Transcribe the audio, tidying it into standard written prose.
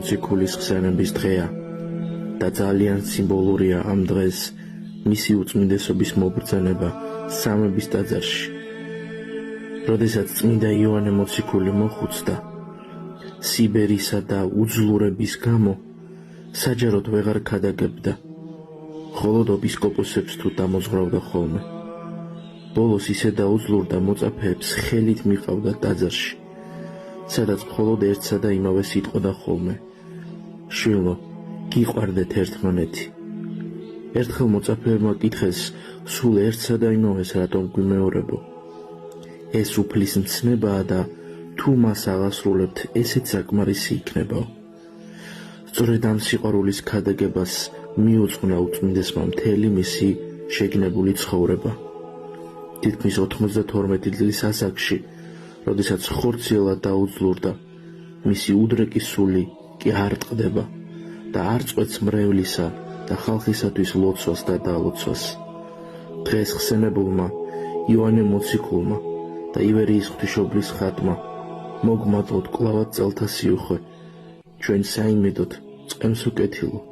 მოციქულის ხსენების დღეა და ძალიან სიმბოლურია ამ დღეს მისი უწმინდესობის მობრძანება სამების ტაძარში. როდესაც წმინდა იოანე მოციქული მოხუცდა, სიბერისა და უძლურების გამო საჯაროდ ვეღარ ქადაგებდა, მხოლოდ ეპისკოპოსებს თუ დამოძღვრავდა ხოლმე. ბოლოს ისე დაუძლურდა მოწაფეებს ხელით მიყავდა ტაძარში, სადაც მხოლოდ ერთსა და იმავე სიტყოდა ხოლმე: შვილო, გიყვარდეთ ერთმანეთი. ერთხელ მოწაფეებმა კითხეს სულ ერთსა და იმავეს რატომ გვიმეორებო? ეს უფლის მცნებაა და თუ მას აღასრულებთ, ესეც საკმარისი იქნებაო. სწორედ ამ სიყვარულის ქადაგებას მიუძღვნა უწმინდესმა მთელი მისი შეგნებული ცხოვრება. თითქმის 92 წლის ასაკში, როდესაც ხორციელად დაუძლურდა, მისი უდრეკი სული კი არ ტყდება და არ წყვეტს მრევლისა და ხალხისათვის ლოცვას და დალოცვას. დღეს ხსენებულმა იოანე მოციქულმა და ივერიის ღვთისმშობლის ხატმა მოგმატლოთ კლავად წელთა სიუხვე, ჩვენ საიმედოდ წყემს უკეთილო.